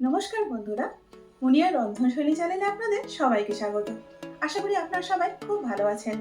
নমস্কার বন্ধুরা, মুনিয়া রন্ধনশৈলী চ্যানেলে আপনাদের সবাইকে স্বাগত। আশা করি আপনারা সবাই খুব ভালো আছেন।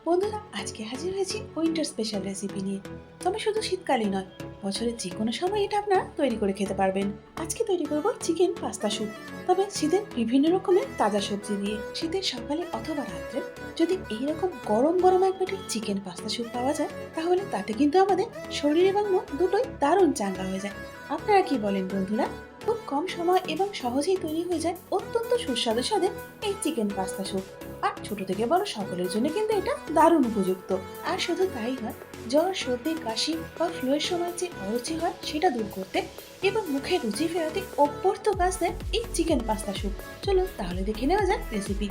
বন্ধুরা, আজকে হাজির হয়েছি উইন্টার স্পেশাল রেসিপি নিয়ে। তবে শুধু শীতকালই নয়, বছরের যে কোনো সময় এটা আপনারা তৈরি করে খেতে পারবেন। আজকে তৈরি করব চিকেন পাস্তা স্যুপ, তবে শীতের বিভিন্ন রকমের তাজা সবজি দিয়ে। শীতের সকালে অথবা রাত্রে যদি এইরকম গরম গরম এক প্লেটে চিকেন পাস্তা স্যুপ পাওয়া যায়, তাহলে তাতে কিন্তু আমাদের শরীর এবং মন দুটোই দারুণ চাঙ্গা হয়ে যায়। আপনারা কি বলেন বন্ধুরা? খুব কম সময় এবং সহজেই তৈরি হয়ে যায় অত্যন্ত সুস্বাদু স্বাদের এই চিকেন পাস্তা স্যুপ। আর ছোট থেকে বড় সকলের জন্য কিন্তু এটা দারুণ উপযুক্ত। আর শুধু তাই নয়, জ্বর, সর্দি, কাশি বা ফ্লুয়ের সময় যে অরুচি হয় সেটা দূর করতে এবং মুখে রুচি ফেরাতে অভ্যর্থ কাজ দেয় এই চিকেন পাস্তা স্যুপ। চলুন তাহলে দেখে নেওয়া যাক রেসিপি।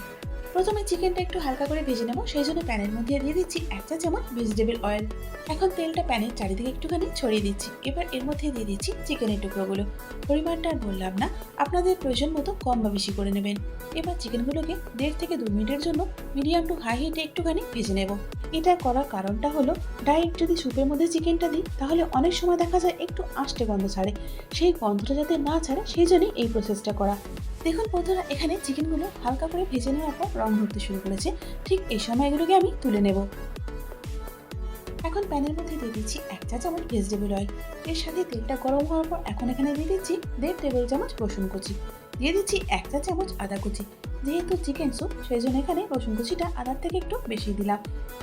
প্রথমে চিকেনটা একটু হালকা করে ভেজে নেব, সেই জন্য প্যানের মধ্যে দিয়ে দিচ্ছি 1 চা চামচ ভেজিটেবল অয়েল। এখন তেলটা প্যানের চারিদিকে একটুখানি ছড়িয়ে দিচ্ছি। এবার এর মধ্যে দিয়ে দিচ্ছি চিকেনের টুকরোগুলো। পরিমাণটা আর বললাম না, আপনাদের প্রয়োজন মতো কম বা বেশি করে নেবেন। এবার চিকেনগুলোকে 1.5 থেকে 2 মিনিটের জন্য মিডিয়াম টু হাই হিটে একটুখানি ভেজে নেব। এটা করার কারণটা হলো, ডাইরেক্ট যদি স্যুপের মধ্যে চিকেনটা দিই তাহলে অনেক সময় দেখা যায় একটু আষ্টে গন্ধ ছাড়ে। সেই গন্ধটা যাতে না ছাড়ে সেই জন্যই এই প্রসেসটা করা। দেখুন বন্ধুরা, এখানে চিকেনগুলো হালকা করে ভেজে নেওয়ার পর রং ধরতে শুরু করেছে। ঠিক এই সময় এগুলোকে আমি তুলে নেব। এখন প্যানের মধ্যে দিয়ে দিচ্ছি 1 চা চামচ ভেজিটেবল অয়েল। এর সাথে তেলটা গরম হওয়ার পর এখন এখানে দিয়ে দিচ্ছি 1.5 টেবিল চামচ রসুন কুচি। দিয়ে দিচ্ছি 1 চা চামচ আদা কুচি। যেহেতু চিকেন স্যুপ সেই জন্য এখানে রসুন কুচিটা আদার থেকে একটু বেশি দিলাম।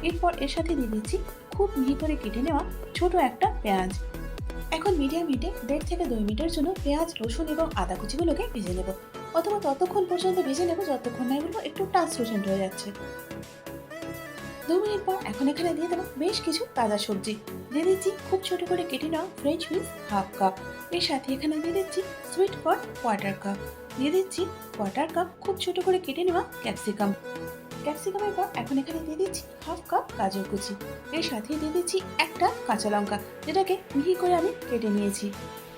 এরপর এর সাথে দিয়ে দিচ্ছি খুব মিহি করে কেটে নেওয়া ছোট একটা পেঁয়াজ। এখন মিডিয়াম হিটে 1.5 থেকে 2 মিনিটের জন্য পেঁয়াজ, রসুন এবং আদা কুচিগুলোকে ভেজে নেব, অথবা ততক্ষণ পর্যন্ত ভেজে নেব যতক্ষণ না এগুলো একটু ট্রান্সলুসেন্ট হয়ে যাচ্ছে। 2 মিনিট পর এখন এখানে দিয়ে দেবো বেশ কিছু তাজা সবজি। দিয়ে দিচ্ছি খুব ছোট করে কেটে নেওয়া ফ্রেঞ্চ বিনস হাফ কাপ। এর সাথে এখানে দিয়ে দিচ্ছি সুইট কর্ন কোয়ার্টার কাপ। দিয়ে দিচ্ছি কোয়ার্টার কাপ খুব ছোট করে কেটে নেওয়া ক্যাপসিকাম। ক্যাপসিকামের পর এখন এখানে দিয়ে দিচ্ছি হাফ কাপ গাজর কুচি। এর সাথে দিয়ে দিচ্ছি একটা কাঁচা লঙ্কা, যেটাকে মিহি করে আমি কেটে নিয়েছি।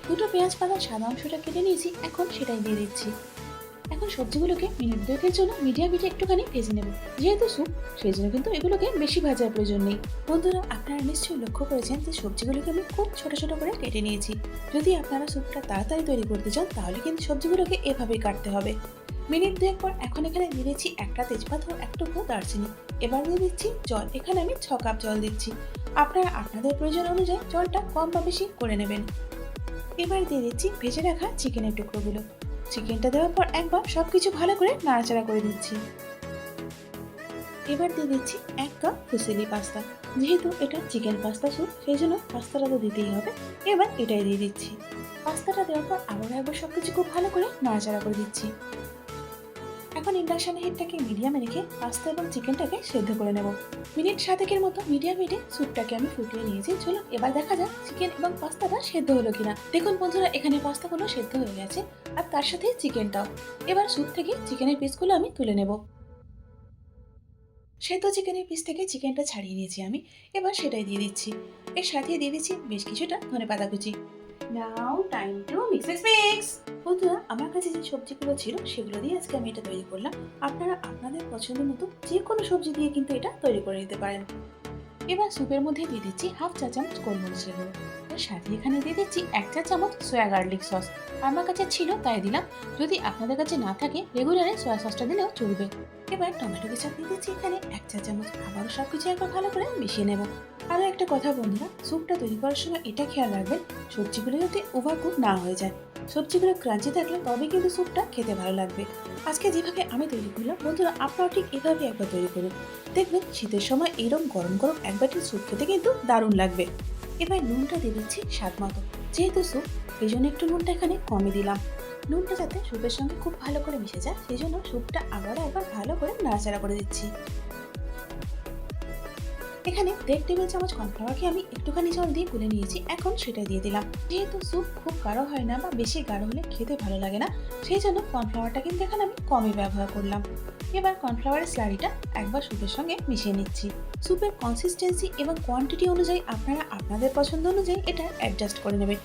দুটো পেঁয়াজ পাতার সাদা অংশটা কেটে নিয়েছি, এখন সেটাই দিয়ে দিচ্ছি। এখন সবজিগুলোকে মিনিট 2 জন্য মিডিয়াম হিটে একটুখানি ভেজে নেব। যেহেতু স্যুপ সেই জন্য কিন্তু এগুলোকে বেশি ভাজার প্রয়োজন নেই। বন্ধুরা, আপনারা নিশ্চয়ই লক্ষ্য করেছেন যে সবজিগুলোকে আমি খুব ছোট ছোট করে কেটে নিয়েছি। যদি আপনারা স্যুপটা তাড়াতাড়ি তৈরি করতে চান তাহলে কিন্তু সবজিগুলোকে এভাবেই কাটতে হবে। মিনিট 2 পর এখন এখানে দিয়ে দিচ্ছি একটা তেজপাত ও এক টুকরো দারচিনি। এবার দিয়ে দিচ্ছি জল। এখানে আমি 6 কাপ জল দিচ্ছি। আপনারা আপনাদের প্রয়োজন অনুযায়ী জলটা কম বা বেশি করে নেবেন। এবার দিয়ে দিচ্ছি ভেজে রাখা চিকেনের টুকরোগুলো। চিকেনটা দেওয়ার পর একবার সবকিছু ভালো করে নাড়াচাড়া করে দিচ্ছি। এবার দিয়ে দিচ্ছি 1 কাপ ফুসিলি পাস্তা। যেহেতু এটা চিকেন পাস্তা স্যুপ সেই জন্য পাস্তাটা তো দিতেই হবে। এবার এটাই দিয়ে দিচ্ছি। পাস্তাটা দেওয়ার পর আবার একবার সবকিছু খুব ভালো করে নাড়াচাড়া করে দিচ্ছি। এখন ইন্ডাকশন হিটটাকে মিডিয়ামে রেখে পাস্তা এবং চিকেনটাকে সেদ্ধ করে নেব। মিনিট 7 মতো মিডিয়াম হিটে স্যুপটাকে আমি ফুটিয়ে নিয়েছি। চলুন এবার দেখা যাক চিকেন এবং পাস্তাটা সেদ্ধ হলো কিনা। দেখুন বন্ধুরা, এখানে পাস্তাগুলো সেদ্ধ হয়ে গেছে আর তার সাথে চিকেনটাও। এবার স্যুপ থেকে চিকেনের পিসগুলো আমি তুলে নেব। সেদ্ধ চিকেনের পিস থেকে চিকেনটা ছাড়িয়ে নিয়েছি আমি। এবার সেটাই দিয়ে দিচ্ছি। এর সাথে দিয়ে দিচ্ছি বেশ কিছুটা ধনেপাতা কুচি। নাও টাইম টু মিক্স। বন্ধুরা, আমার কাছে যে সবজিগুলো ছিল সেগুলো দিয়ে আজকে আমি এটা তৈরি করলাম। আপনারা আপনাদের পছন্দ মতো যে কোনো সবজি দিয়ে কিন্তু এটা তৈরি করে নিতে পারেন। এবার স্যুপের মধ্যে দিয়ে দিচ্ছি হাফ চা চামচ গোলমরিচের গুঁড়ো। এর সাথে এখানে দিয়ে দিচ্ছি 1 চা চামচ সয়া গার্লিক সস। আমার কাছে ছিল তাই দিলাম। যদি আপনাদের কাছে না থাকে রেগুলারে সয়া সসটা দিলেও চলবে। এবার টমেটো কেচাপ দিয়ে দিচ্ছি এখানে 1 চা চামচ। আবারও সবকিছু একবার ভালো করে মিশিয়ে নেব। আরও একটা কথা বন্ধুরা, স্যুপটা তৈরি করার সময় এটা খেয়াল রাখবেন সবজিগুলো যাতে ওভারকুক না হয়ে যায়। সবজিগুলো ক্রাঞ্চি থাকলে তবে কিন্তু স্যুপটা খেতে ভালো লাগবে। আজকে যেভাবে আমি তৈরি করলাম বন্ধুরা, আপনারাও ঠিক এভাবে একবার তৈরি করুন। দেখবেন শীতের সময় এরকম গরম গরম এক বাটি স্যুপ খেতে কিন্তু দারুণ লাগবে। এবার নুনটা দিয়ে দিচ্ছি স্বাদ মতো। যেহেতু স্যুপ সেই জন্য একটু নুনটা এখানে কমই দিলাম। নুনটা যাতে স্যুপের সঙ্গে খুব ভালো করে মিশে যায় সেই জন্য স্যুপটা আবারও একবার ভালো করে নাড়াচাড়া করে দিচ্ছি। এখানে 1.5 টেবিল চামচ কর্নফ্লাওয়ারকে আমি একটুখানি জল দিয়ে গুলে নিয়েছি, এখন সেটা দিয়ে দিলাম। যেহেতু স্যুপ খুব গাঢ় হয় না বা বেশি গাঢ় হলে খেতে ভালো লাগে না, সেই জন্য কর্নফ্লাওয়ারটা কিন্তু এখানে আমি কমই ব্যবহার করলাম। এবার কর্নফ্লাওয়ারের স্লারিটা একবার স্যুপের সঙ্গে মিশিয়ে নিচ্ছি। স্যুপের কনসিস্টেন্সি এবং কোয়ান্টিটি অনুযায়ী আপনারা আপনাদের পছন্দ অনুযায়ী এটা অ্যাডজাস্ট করে নেবেন।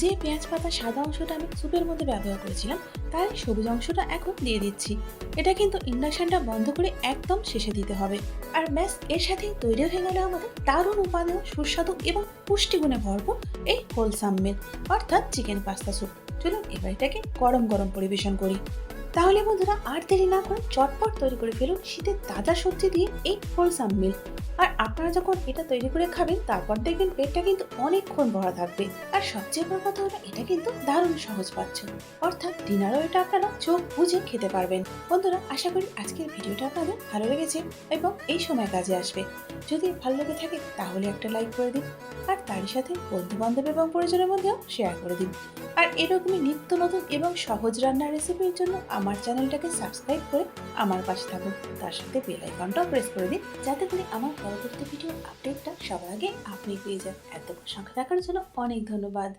যে পেঁয়াজ পাতা সাদা অংশটা আমি স্যুপের মধ্যে ব্যবহার করেছিলাম তার সবুজ অংশটা এখন দিয়ে দিচ্ছি। এটা কিন্তু ইন্ডাকশনটা বন্ধ করে একদম শেষে দিতে হবে। আর ব্যাস, এর সাথেই তৈরি হয়ে গেল আমাদের দারুণ উপাদেয়, সুস্বাদু এবং পুষ্টিগুণে ভরপুর এই হোলসাম মিল অর্থাৎ চিকেন পাস্তা স্যুপ। চলুন এবার এটাকে গরম গরম পরিবেশন করি। তাহলে বন্ধুরা আর দেরি না করে চটপট তৈরি করে ফেলুন শীতের তাজা সবজি দিয়ে এই হোলসাম মিল। আর আপনারা যখন এটা তৈরি করে খাবেন তারপর দেখবেন পেটটা কিন্তু অনেকক্ষণ ভরা থাকবে। আর সবচেয়ে বড় কথা হলো এটা কিন্তু দারুণ সহজ পাচ্ছ, অর্থাৎ ডিনারও এটা আপনারা চোখ বুজে খেতে পারবেন। বন্ধুরা আশা করি আজকের ভিডিওটা আপনাদের ভালো লেগেছে এবং এই সময় কাজে আসবে। যদি ভালো লেগে থাকে তাহলে একটা লাইক করে দিন, আর তারই সাথে বন্ধু বান্ধব এবং পরিজনের মধ্যেও শেয়ার করে দিন। আর এরকমই নিত্য নতুন এবং সহজ রান্নার রেসিপির জন্য আমার চ্যানেলটাকে সাবস্ক্রাইব করে আমার পাশে থাকুন। তার সাথে বেল আইকনটাও প্রেস করে দিন, যাতে করে আমার পরবর্তী ভিডিওর আপডেটটা সবার আগে আপনি পেয়ে যান। এতক্ষণ সঙ্গে থাকার জন্য অনেক ধন্যবাদ।